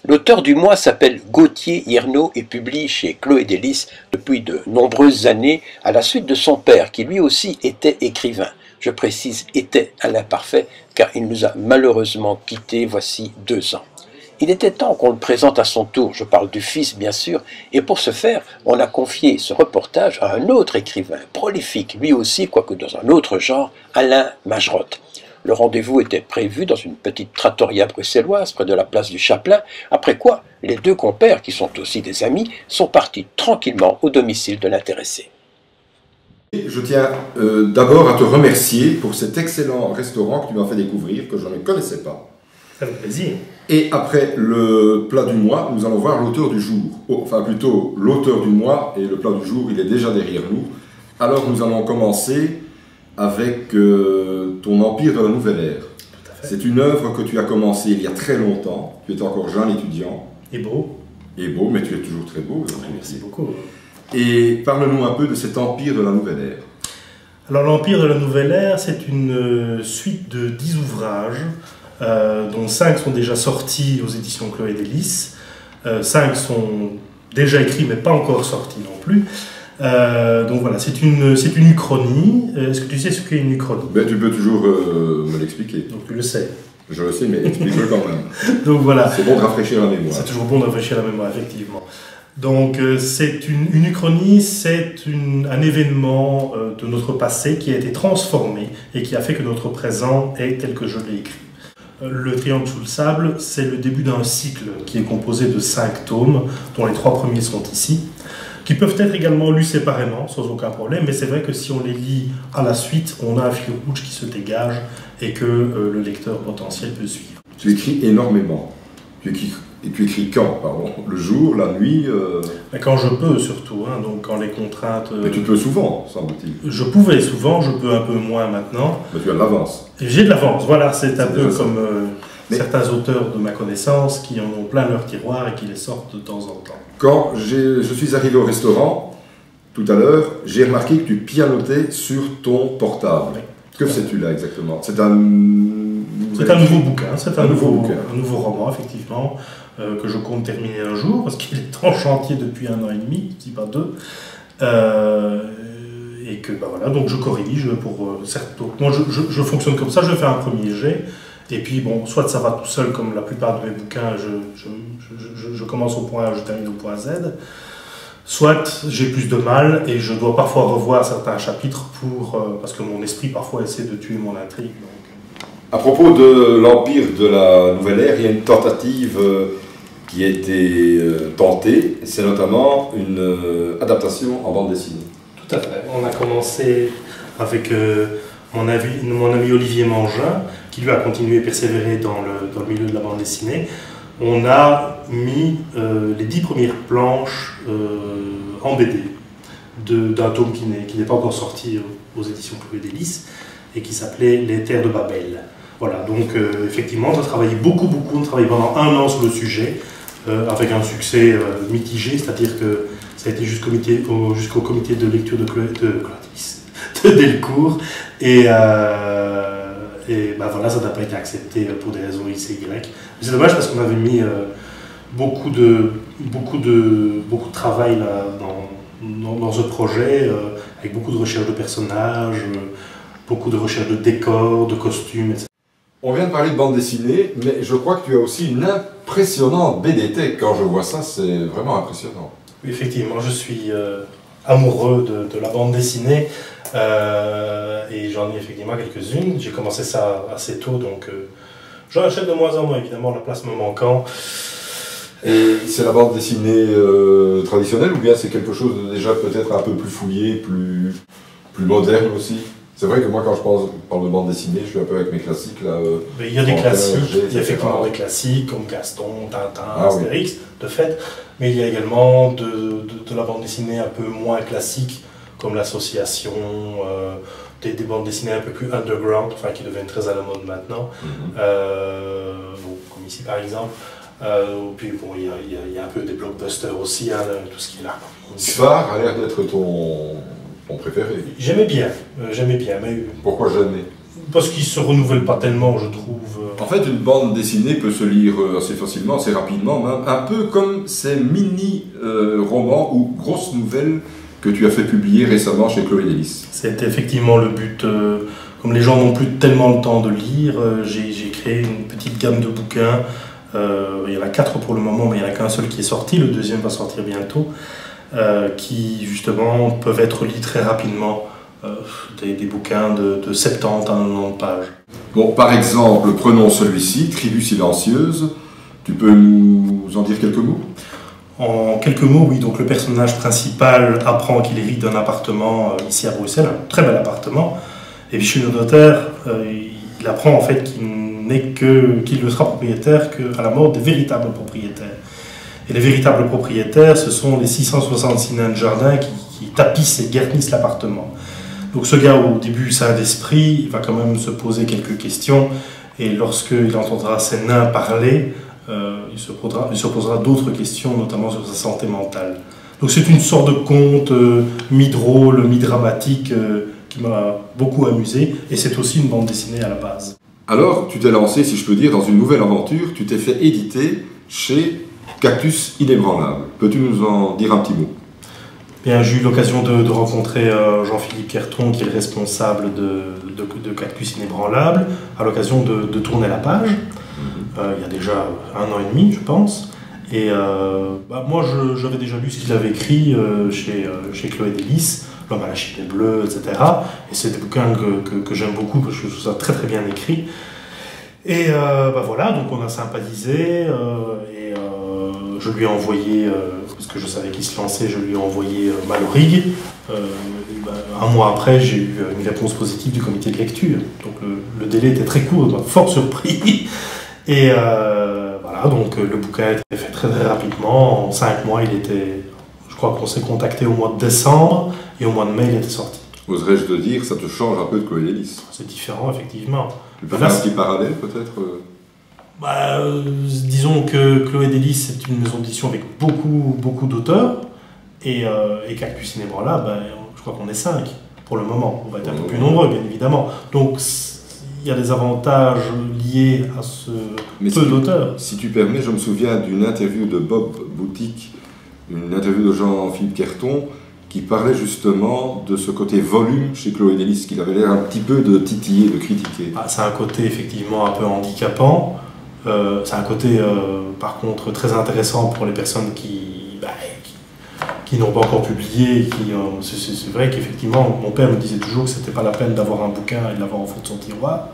L'auteur du mois s'appelle Gauthier Hirnaud et publie chez Chloé Délices depuis de nombreuses années à la suite de son père qui lui aussi était écrivain. Je précise était à l'imparfait car il nous a malheureusement quittés voici 2 ans. Il était temps qu'on le présente à son tour, je parle du fils bien sûr, et pour ce faire, on a confié ce reportage à un autre écrivain, prolifique, lui aussi, quoique dans un autre genre, Alain Magerotte. Le rendez-vous était prévu dans une petite trattoria bruxelloise près de la place du Chapelain, après quoi les 2 compères, qui sont aussi des amis, sont partis tranquillement au domicile de l'intéressé. Je tiens d'abord à te remercier pour cet excellent restaurant que tu m'as fait découvrir, que je ne connaissais pas. Avec plaisir. Et après le plat du mois, nous allons voir l'auteur du jour. Enfin plutôt l'auteur du mois et le plat du jour, il est déjà derrière nous. Alors nous allons commencer avec ton Empire de la Nouvelle Ère. C'est une œuvre que tu as commencée il y a très longtemps. Tu étais encore jeune étudiant. Et beau. Et beau, mais tu es toujours très beau. Merci beaucoup. Et parle-nous un peu de cet Empire de la Nouvelle Ère. Alors l'Empire de la Nouvelle Ère, c'est une suite de 10 ouvrages, dont 5 sont déjà sortis aux éditions Chloé Délices. 5 sont déjà écrits mais pas encore sortis non plus. Donc voilà, c'est une uchronie. Est-ce que tu sais ce qu'est une uchronie? Ben, tu peux toujours me l'expliquer. Donc tu le sais. Je le sais, mais explique-le quand même. Donc voilà. C'est bon de rafraîchir la mémoire. C'est toujours bon de rafraîchir la mémoire, effectivement. Donc c'est une uchronie, c'est un événement de notre passé qui a été transformé et qui a fait que notre présent est tel que je l'ai écrit. Le Triangle sous le sable, c'est le début d'un cycle qui est composé de 5 tomes, dont les 3 premiers sont ici, qui peuvent être également lus séparément, sans aucun problème, mais c'est vrai que si on les lit à la suite, on a un fil rouge qui se dégage et que le lecteur potentiel peut suivre. Tu écris énormément. Tu écris quand, pardon? Le jour, la nuit Mais quand je peux surtout, hein, donc quand les contraintes... Mais tu peux souvent, semble-t-il. Je pouvais souvent, je peux un peu moins maintenant. Mais tu as de l'avance. J'ai de l'avance, voilà, c'est un peu comme Mais... certains auteurs de ma connaissance qui en ont plein leur tiroir et qui les sortent de temps en temps. Quand je suis arrivé au restaurant, tout à l'heure, j'ai remarqué que tu pianotais sur ton portable. Oui. Que fais-tu là exactement? C'est un nouveau bouquin, c'est un nouveau roman, effectivement, que je compte terminer un jour, parce qu'il est en chantier depuis 1 an et demi, si pas 2. Et que, bah voilà, donc je corrige pour certes. Donc, moi, je fonctionne comme ça, je fais un premier jet, et puis, bon, soit ça va tout seul, comme la plupart de mes bouquins, je commence au point A, je termine au point Z, soit j'ai plus de mal, et je dois parfois revoir certains chapitres, parce que mon esprit, parfois, essaie de tuer mon intrigue. Donc. À propos de l'Empire de la Nouvelle Ère, il y a une tentative qui a été tentée, c'est notamment une adaptation en bande dessinée. Tout à fait. On a commencé avec mon ami Olivier Mangin, qui lui a continué et persévéré dans le milieu de la bande dessinée. On a mis les 10 premières planches en BD d'un tome qui n'est pas encore sorti aux éditions Chloé Délices et qui s'appelait Les Terres de Babel. Voilà, donc effectivement, on a travaillé beaucoup, on a travaillé pendant 1 an sur le sujet, avec un succès mitigé, c'est-à-dire que ça a été jusqu'au comité de lecture de Delcourt, et ben voilà, ça n'a pas été accepté pour des raisons X et Y. C'est dommage parce qu'on avait mis beaucoup de travail là, dans ce projet, avec beaucoup de recherche de personnages, beaucoup de recherche de décors, de costumes, etc. On vient de parler de bande dessinée, mais je crois que tu as aussi une impressionnante BD-thèque. Quand je vois ça, c'est vraiment impressionnant. Oui, effectivement, je suis amoureux de la bande dessinée et j'en ai effectivement quelques-unes. J'ai commencé ça assez tôt, donc j'en achète de moins en moins, évidemment, la place me manquant. Et c'est la bande dessinée traditionnelle ou bien c'est quelque chose de déjà peut-être un peu plus fouillé, plus moderne aussi? C'est vrai que moi, quand je parle de bande dessinée, je suis un peu avec mes classiques. Là, il y a des classiques, il y a effectivement des classiques comme Gaston, Tintin, Astérix, de fait. Mais il y a également de la bande dessinée un peu moins classique, comme l'Association, des bandes dessinées un peu plus underground, enfin qui deviennent très à la mode maintenant, comme ici par exemple. Puis bon, il y a un peu des blockbusters aussi, hein, tout ce qui est là. Sphare a l'air d'être ton préféré. J'aimais bien, mais... Pourquoi jamais? Parce qu'il ne se renouvelle pas tellement, je trouve. En fait, une bande dessinée peut se lire assez facilement, assez rapidement, même, un peu comme ces mini-romans ou grosses nouvelles que tu as fait publier récemment chez Chloé Délice. C'était effectivement le but. Comme les gens n'ont plus tellement le temps de lire, j'ai créé une petite gamme de bouquins. Il y en a 4 pour le moment, mais il n'y en a qu'un seul qui est sorti. Le deuxième va sortir bientôt. Qui justement peuvent être lus très rapidement. Des bouquins de 70 à 90 pages. Bon, par exemple, prenons celui-ci, Tribu silencieuse. Tu peux nous en dire quelques mots? En quelques mots, oui. Donc le personnage principal apprend qu'il hérite d'un appartement ici à Bruxelles, un très bel appartement. Et puis chez le notaire, il apprend en fait qu'il ne sera propriétaire qu'à la mort des véritables propriétaires. Et les véritables propriétaires, ce sont les 666 nains de jardin qui tapissent et garnissent l'appartement. Donc ce gars, au début, sain d'esprit, il va quand même se poser quelques questions. Et lorsqu'il entendra ces nains parler, il se posera d'autres questions, notamment sur sa santé mentale. Donc c'est une sorte de conte mi-drôle, mi-dramatique qui m'a beaucoup amusé. Et c'est aussi une bande dessinée à la base. Alors, tu t'es lancé, si je peux dire, dans une nouvelle aventure. Tu t'es fait éditer chez Cactus Inébranlable. Peux-tu nous en dire un petit mot? Bien, j'ai eu l'occasion de rencontrer Jean-Philippe Querton, qui est le responsable de Cactus Inébranlable, à l'occasion de tourner la page, il y a déjà 1 an et demi, je pense. Et moi, j'avais déjà lu ce qu'il avait écrit chez Chloé Délice, L'homme à la chimée bleue, etc. Et c'est des bouquins que j'aime beaucoup, parce que je trouve ça très très bien écrit. Et voilà, donc on a sympathisé, et je lui ai envoyé, parce que je savais qu'il se lançait, je lui ai envoyé Malorig. Un mois après, j'ai eu une réponse positive du comité de lecture. Donc le délai était très court, il m'a fort surpris. Et voilà, donc le bouquin a été fait très très rapidement. En 5 mois, je crois qu'on s'est contacté au mois de décembre, et au mois de mai, il était sorti. Oserais-je te dire, ça te change un peu de Chloé Délice? C'est différent, effectivement. Tu peux faire un petit parallèle, peut-être? Disons que Chloé Délice, c'est une maison d'édition avec beaucoup d'auteurs, et Cactus Inébranlable, je crois qu'on est 5 pour le moment. On va être un peu plus nombreux, bien évidemment. Donc il y a des avantages liés à ce peu d'auteurs. Si tu permets, je me souviens d'une interview de Bob Boutique, une interview de Jean-Philippe Querton, qui parlait justement de ce côté volume chez Chloé Délice, qu'il avait l'air un petit peu de titiller, de critiquer. C'est un côté effectivement un peu handicapant. C'est un côté, par contre, très intéressant pour les personnes qui n'ont pas encore publié. C'est vrai qu'effectivement, mon père me disait toujours que c'était pas la peine d'avoir un bouquin et de l'avoir au fond de son tiroir.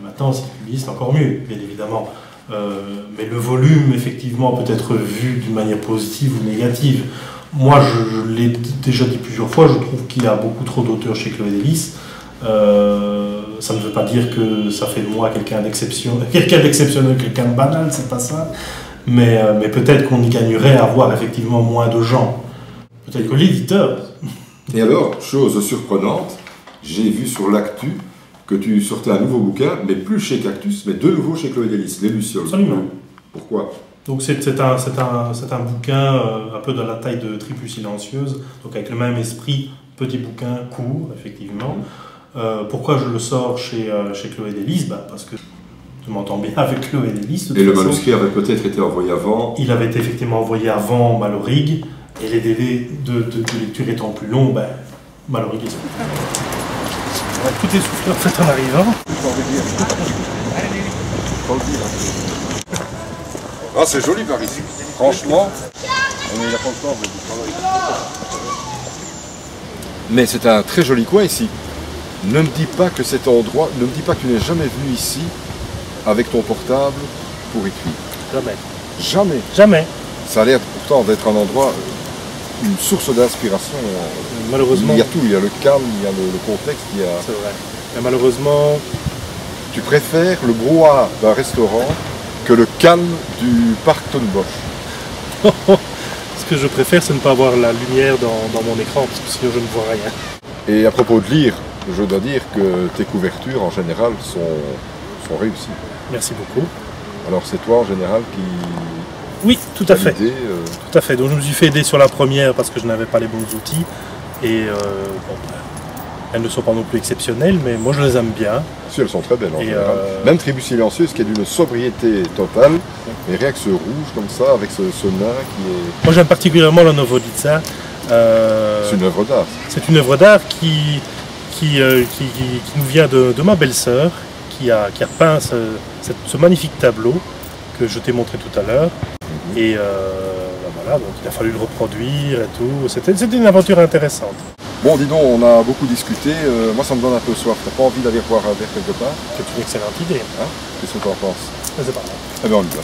Maintenant, si tu publies, c'est encore mieux, bien évidemment. Mais le volume, effectivement, peut être vu d'une manière positive ou négative. Moi, je l'ai déjà dit plusieurs fois, je trouve qu'il y a beaucoup trop d'auteurs chez Chloé Délice. Ça ne veut pas dire que ça fait de moi quelqu'un d'exceptionnel, quelqu'un de banal, c'est pas ça. Mais peut-être qu'on y gagnerait à avoir effectivement moins de gens. Peut-être que l'éditeur... Et alors, chose surprenante, j'ai vu sur l'actu que tu sortais un nouveau bouquin, mais plus chez Cactus, mais de nouveau chez Chloé Délice, Les Lucioles. Absolument. Pourquoi? Donc c'est un bouquin un peu de la taille de Tribu silencieuse, donc avec le même esprit, petit bouquin court, effectivement. Pourquoi je le sors chez Chloé Délice? Parce que je m'entends bien avec Chloé Délice. Et le manuscrit avait peut-être été envoyé avant? Il avait été effectivement envoyé avant Malorig, et les délais de lecture étant plus longs, Malorig est sorti. On va tout essouffler en fait en arrivant. Ah, c'est joli par ici. Franchement, on est là pour le temps du travail. Mais c'est un très joli coin ici. Ne me dis pas que cet endroit, ne me dis pas que tu n'es jamais venu ici avec ton portable pour écrire. Jamais. Jamais. Jamais. Ça a l'air pourtant d'être un endroit, une source d'inspiration. Malheureusement. Il y a tout, il y a le calme, il y a le contexte, il y a... C'est vrai. Mais malheureusement... Tu préfères le brouhaha d'un restaurant que le calme du parc Tonbosch. Ce que je préfère, c'est ne pas avoir la lumière dans mon écran, parce que sinon je ne vois rien. Et à propos de lire, je dois dire que tes couvertures en général sont réussies. Merci beaucoup. Alors c'est toi en général qui... Oui, tout à fait. Tout à fait. Donc je me suis fait aider sur la première parce que je n'avais pas les bons outils. Et Elles ne sont pas non plus exceptionnelles, mais moi je les aime bien. Si, elles sont très belles en Et, général. Même Tribu Silencieuse qui est d'une sobriété totale, et rien que ce rouge comme ça, avec ce nain qui est... Moi j'aime particulièrement la Novoditsa. C'est une œuvre d'art. C'est une œuvre d'art qui nous vient de ma belle-sœur, qui a peint ce magnifique tableau que je t'ai montré tout à l'heure. Et voilà, donc il a fallu le reproduire et tout. C'était une aventure intéressante. Bon, dis donc, on a beaucoup discuté. Moi, ça me donne un peu soif. T'as pas envie d'aller boire un verre quelque part? C'est une excellente idée. Hein? Qu'est-ce que tu en penses? C'est pas mal. Eh bien, on y va.